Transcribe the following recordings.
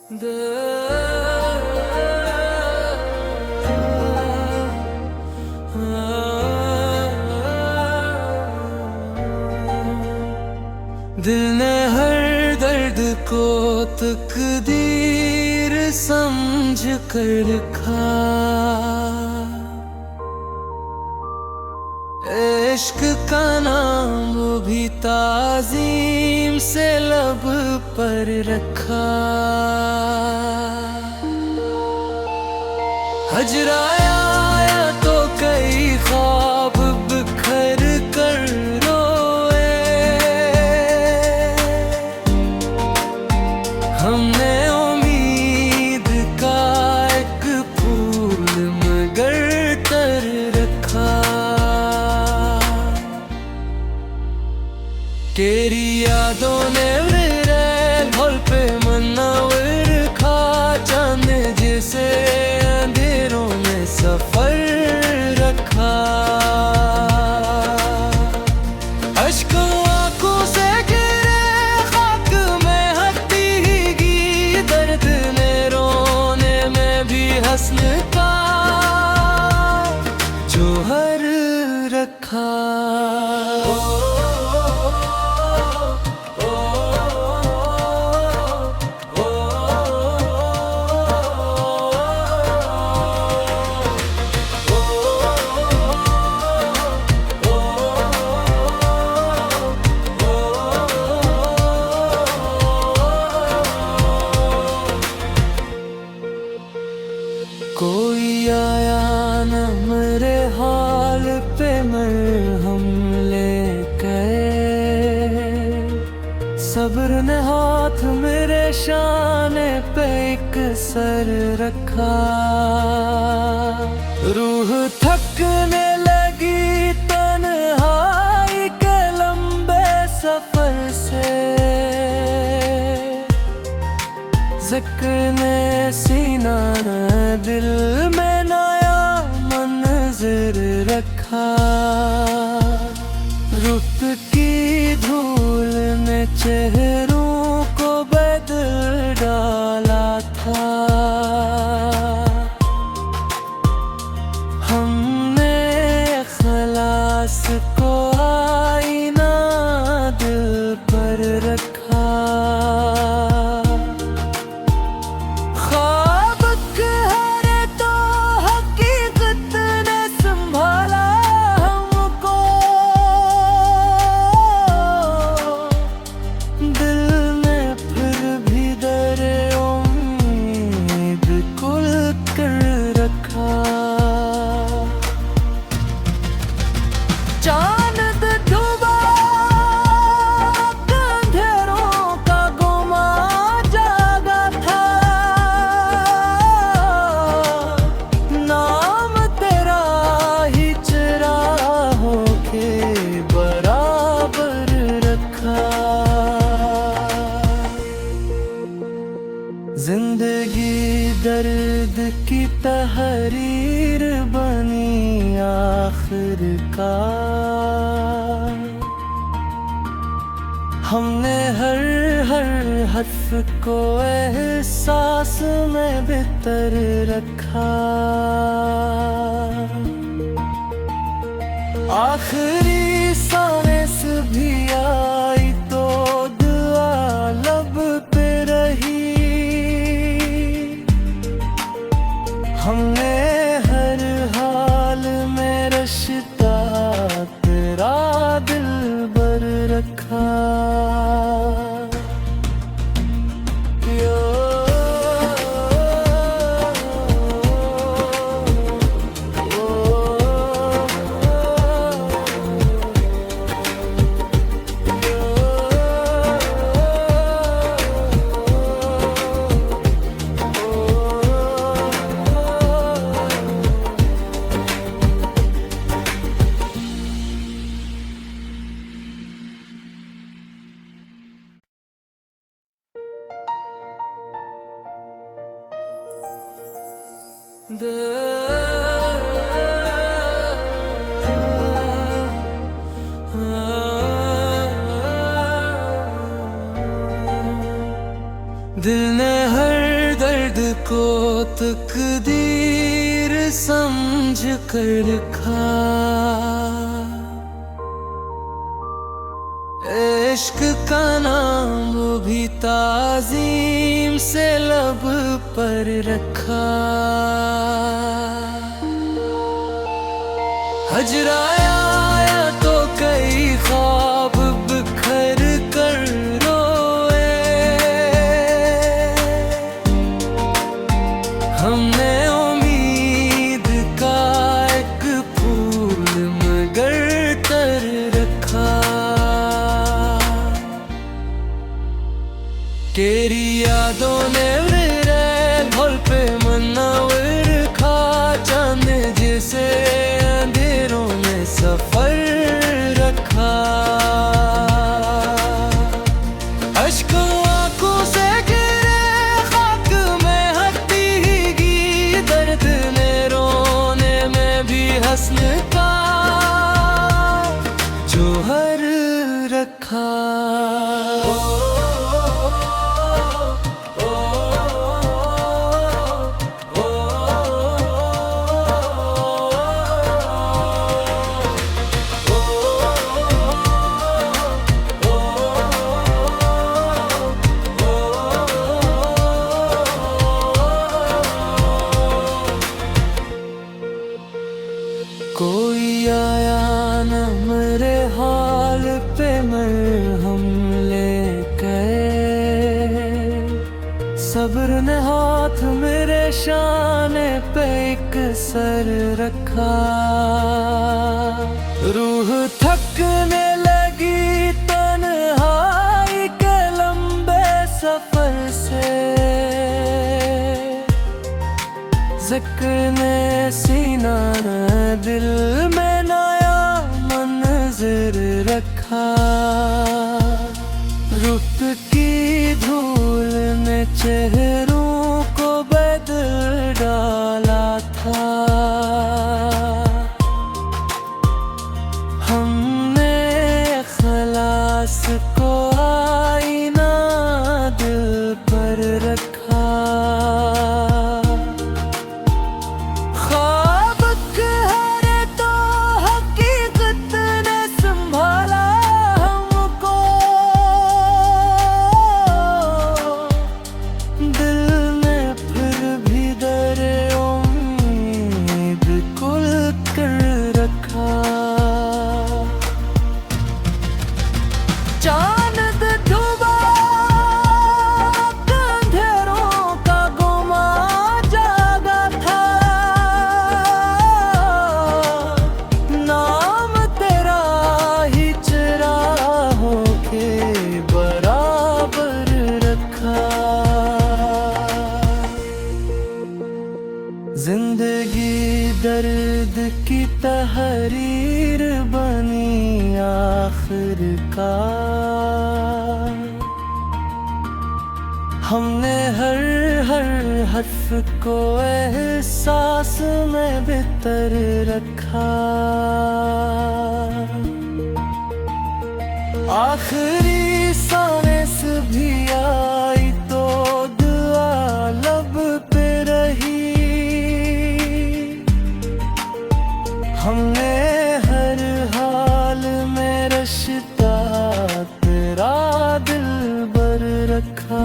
दिल ने हर दर्द को तकदीर समझ कर रखा। इश्क का नाम वो भी ताज़ीम से लब पर रखा। हजराया तो कई ख्वाब बिखर कर रोए। हमने उम्मीद का एक फूल मगर तर रखा। तेरी यादों ने ढोल पे मन्नावर खा। चांद जैसे अंधेरों में सफर रखा। अश्कों आंखों से गिरे खाक में हंसती दर्द ने रोने में भी हंसने का जोहर रखा। कोई आया न मेरे हाल पे मरहम लेकर। सब्र ने हाथ मेरे शाने पे एक सर रखा। रूह थकने लगी तन्हाई के लंबे सफर से। ज़िक्र ने सीना दिल में नया मंज़र रखा। रुत की धूल ने चेहरों को बदल डाला था। हमने खलास को आईना दिल पर रखा। जिंदगी दर्द की तहरीर बनी आखिरकार। हमने हर हर्फ को एहसास में बितर रखा। आखिरी सांस भी आई तो दुआ लब पे रही। हमने हर हाल में रिश्ता तेरा दिल बर रखा। दिल ने हर को तकदीर समझ कर रखा। इश्क का नाम भी ताज़ीम से लब पर रखा। हजराया तो कई ख्वाब बिखर कर रोए। हमने उम्मीद का एक फूल मगर तर रखा। तेरी यादों ने भोल पे मनावर खा। चांद जिसे अंधेरों में सफर रखा। अश्कों आंखों से गिरे खाक में हटीगी। दर्द ने रोने में भी हंसने का जोहर रखा। कोई आया न मेरे हाल पे मरहम लेके। सब्र ने हाथ मेरे शाने पे एक सर रखा। रूह थकने लगी तन्हाई के लंबे सफर से। ज़िक्र सीना दिल में नया मंज़र रखा। रुत की धूल ने चेहरों को बदल डाला था। हमने खलास को आईना दिल पर रखा। जिंदगी दर्द की तहरीर बनी आखिरकार। हमने हर हर्फ को एहसास में बितर रखा। आखिरी सांस भी आई तो दुआ लब पे रही। हमने हर हाल में रिश्ता तेरा दिल बर रखा।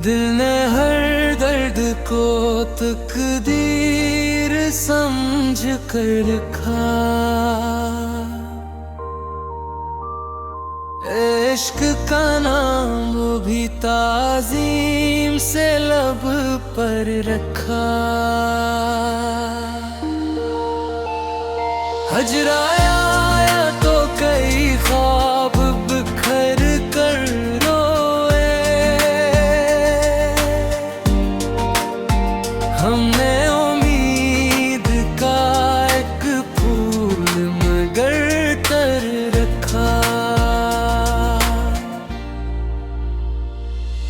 दिल ने हर दर्द को तकदीर समझ कर रखा। इश्क का नाम वो भी ताज़ीम से लब पर रखा। हजराया तो कई ख्वाब बिखर कर रोए, हमने उम्मीद का एक फूल मगर तर रखा।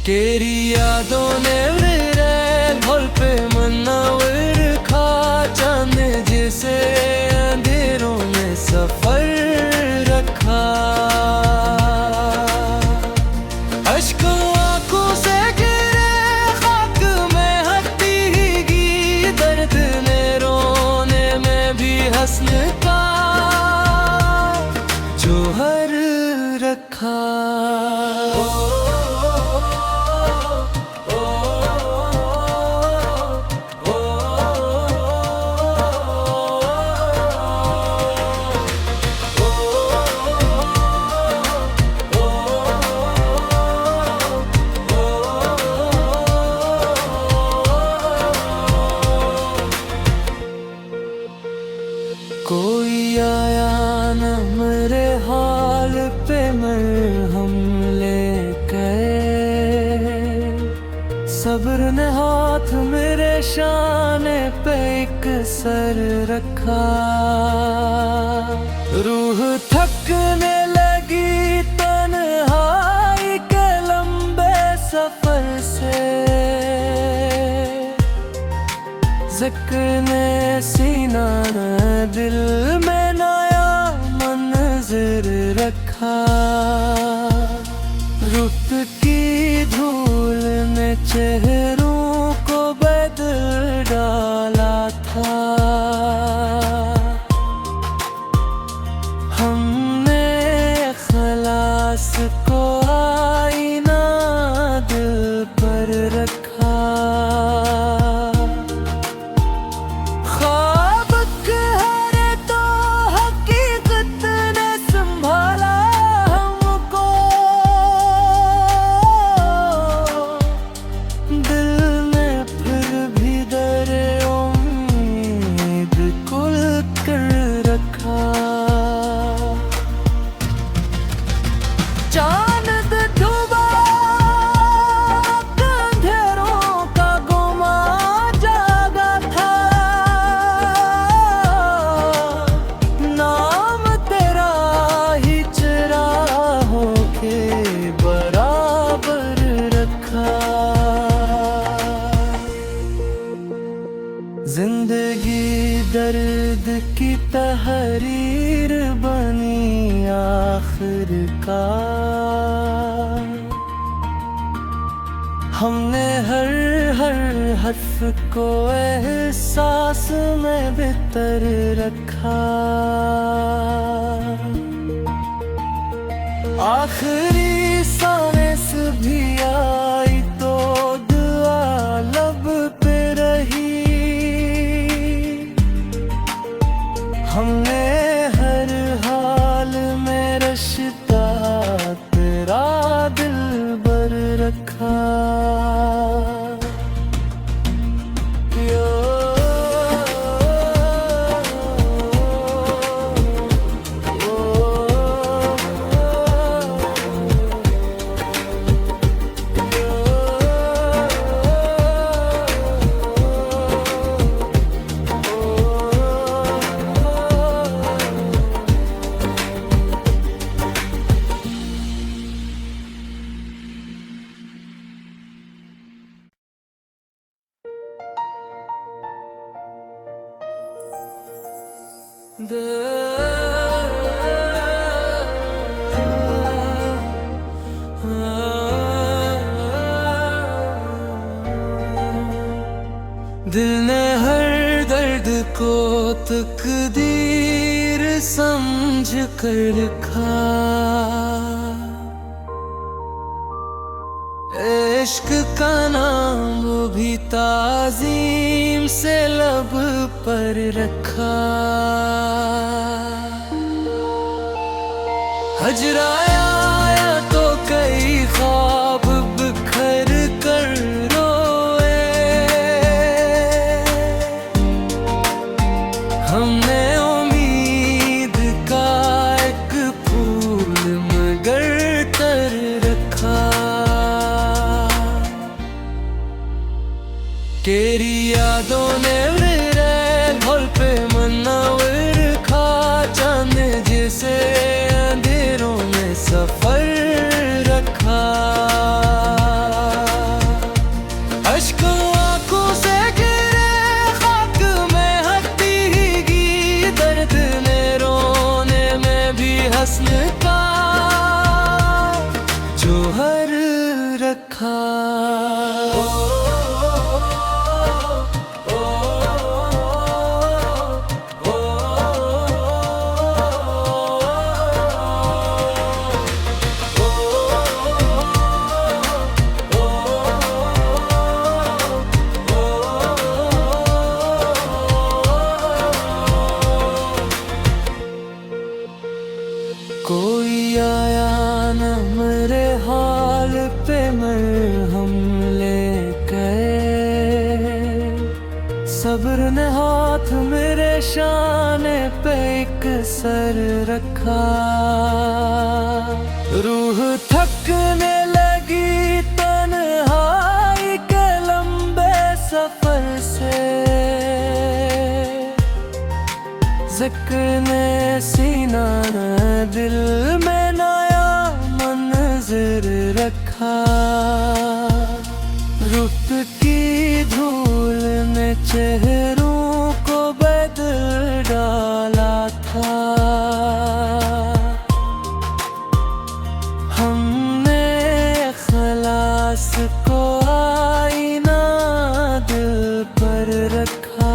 तेरी यादों ने घोल पे मन्नावर खा, चांद जैसे अंधेरों में सफर रखा। अश्कों आंखों से गिरे खाक में हंसती, दर्द ने रोने में भी हंसने का जोहर रखा। कोई आया न मेरे हाल पे मरहम लेके, सब्र ने हाथ मेरे शाने पे एक सर रखा। रूह थकने लगी तन्हाई के लंबे सफर से, ज़िक्र ने सीना दिल में नया मंज़र रखा। रुत की धूल ने चेहरों को बदल डाला था, हमने खलास को आईना दिल पर रखा। जिंदगी दर्द की तहरीर बनी आखिरकार, हमने हर हर्फ को एहसास में बितर रखा। आखिरी सांस भी आई तो दुआ लब पे रही, हमने हर हाल में रिश्ता तेरा दिल बर रखा। दिल ने हर दर्द को तकदीर समझ कर रखा। इश्क का नाम वो भी ताज़ीम से लब पर रखा। हजराया तो हस्न का जौहर रखा। कोई आया न मेरे हाल पे मरहम ले गए, सब्र ने हाथ मेरे शाने पे एक सर रखा। रूह थकने लगी तन्हाई के लंबे सफर से, ज़िक्र ने सीना दिल में नया मंज़र रखा। रुत की धूल ने चेहरों को बदल डाला था। हमने खलास को आईना दिल पर रखा।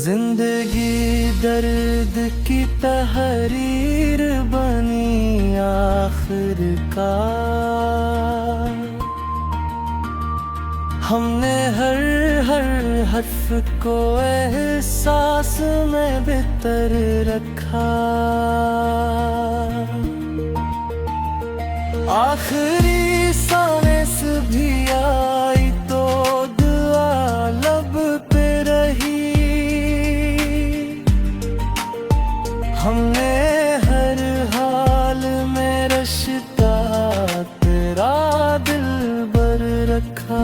जिंदगी दर्द की तहरीर बनी आखिरकार। हमने हर हर्फ को एहसास में बितर रखा। आखिरी सांस भी आई तो दुआ लब पे रही। हमने हर हाल में रिश्ता तेरा दिल बर रखा।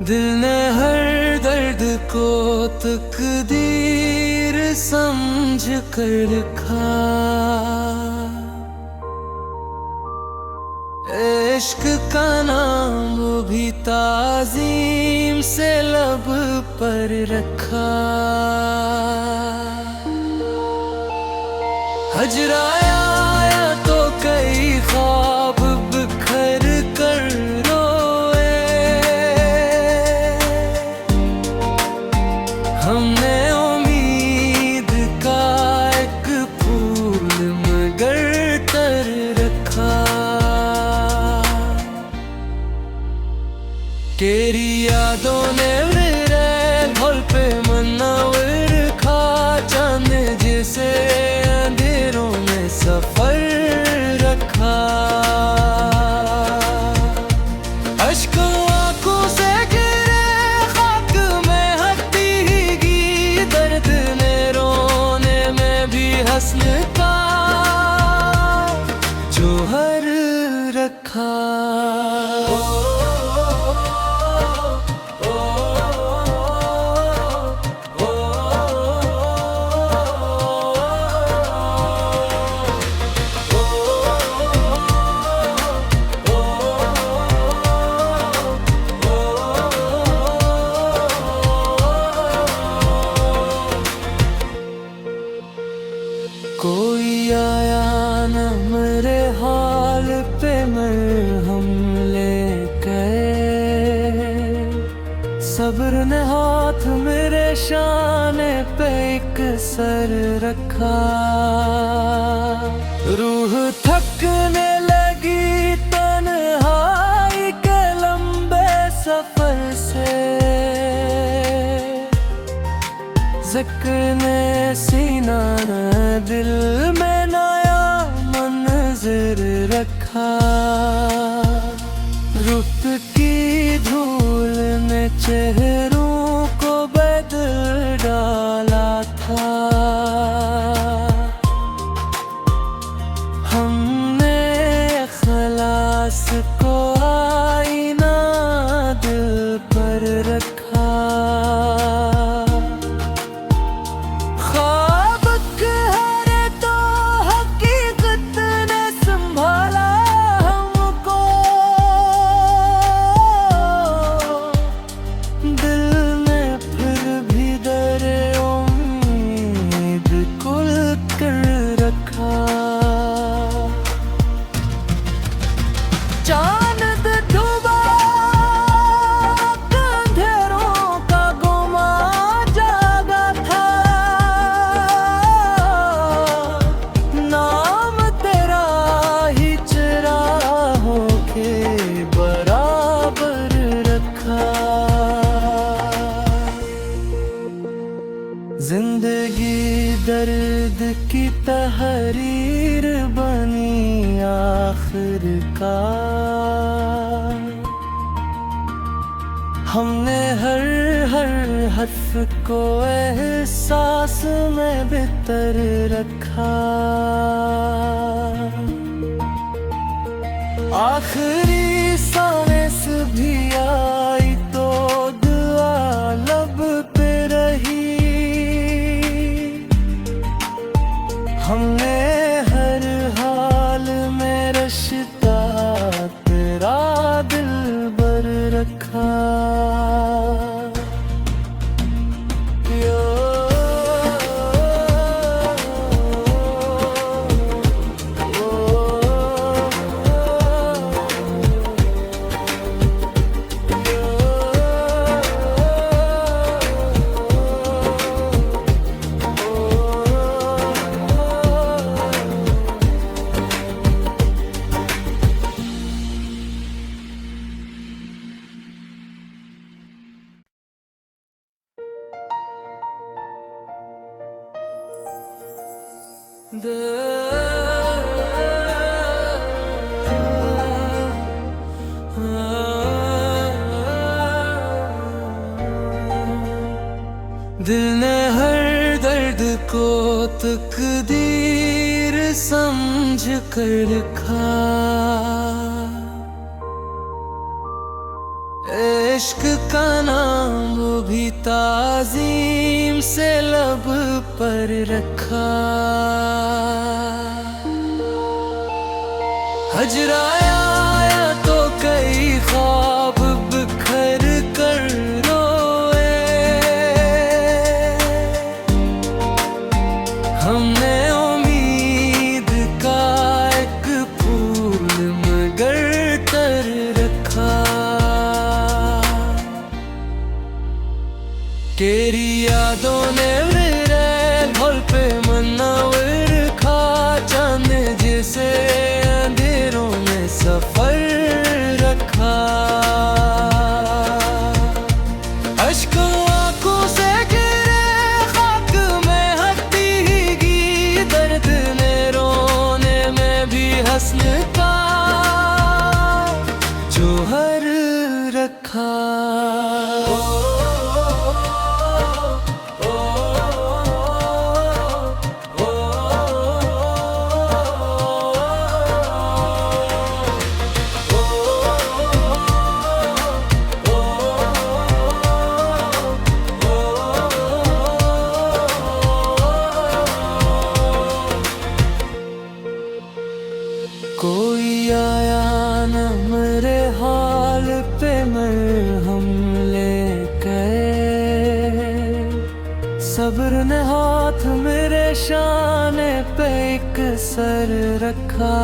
दिल ने हर दर्द को तकदीर समझ कर रखा। इश्क का नाम भी ताज़ीम से लब पर रखा। हजराया तो कई ख्वाब बिखर कर रोए। हमने उम्मीद का एक फूल मगर तर रखा। तेरी यादों ने मेरे ढोल पे मन्नावर खा। चांद जैसे अंधेरों में सफर रखा। अश्कों आंखों से गिरे खाक में हटीगी। दर्द ने रोने में भी हंसने का जौहर रखा। न मेरे हाल पे मरहम ले गए। सब्र ने हाथ मेरे शाने पे एक सर रखा। रूह थकने लगी तन्हाई के लंबे सफर से। ज़िक्र-ए सीना ने दिल में नया मंज़र रखा। रुत की धूल ने चेहरों को बदल डाला था। हमने खलास को आईना दिल पर रखा। ख्वाब कहरे तो हकीकत ने संभाला हमको। दिल में फिर भी दरे उम्मीद कुल कर रखा। चांद डूबा अंधेरों का गुमा जागा था। नाम तेरा ही चराहों के बराबर रखा। जिंदगी दर्द की तहरीर बनी आखिरकार। हमने हर हर्फ को एहसास में बितर रखा। आखिरी सांस भी आई तो दुआ लब पे रही। हमने हर हाल में रिश्ता तेरा दिल बर रखा। दिल ने हर दर्द को तकदीर समझ कर रखा। इश्क का नाम वो भी ताज़ीम से लब पर रखा। हजराया तो कई ख्वाब बिखर कर रोए। हमने उम्मीद का एक फूल मगर तर रखा। तेरी यादों ने मेरे घोल पे मन्नावर खा। चांद जिसे अंधेरों में सफर रखा। अश्कों आंखों से गिरे खाक में हंसती। दर्द ने रोने में भी हंसने का जोहर रखा। कोई आया न मेरे हाल पे मरहम सब्र ने हाथ मेरे शाने पे एक सर रखा।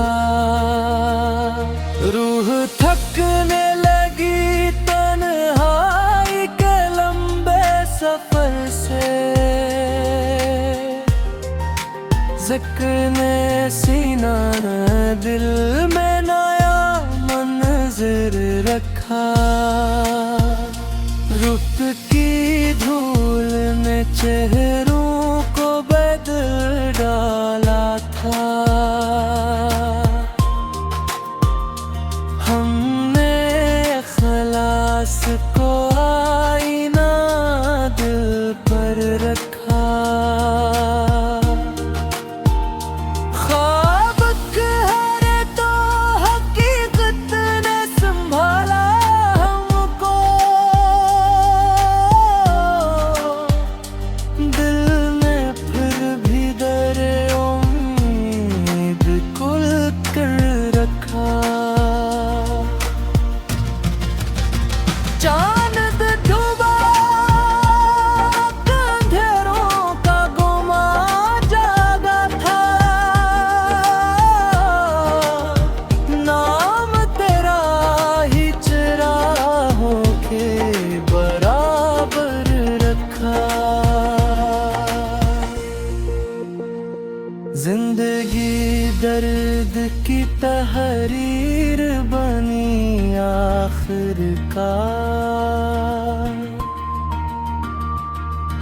रूह थकने लगी तन्हाई के लंबे सफर से, ज़िक्र सीना दिल में नया मंज़र रखा। रुत की धूल ने चेहरों को बदल डाला था। हमने ख़लास को आईना दिल पर रखा। ख्वाब कहरे तो हकीकत ने संभाला हमको। दिल ने फिर भी दरे उम्मीद खुल कर रखा। चांद डूबा अंधेरों का गुमा जागा था। नाम तेरा ही चराहों के बराबर रखा। जिंदगी दर्द की तहरीर बनी आखिरकार।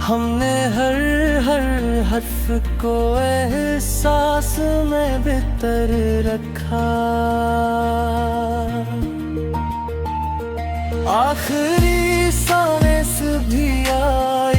हमने हर हर्फ को एहसास में बितर रखा। आखिरी सांस भी आई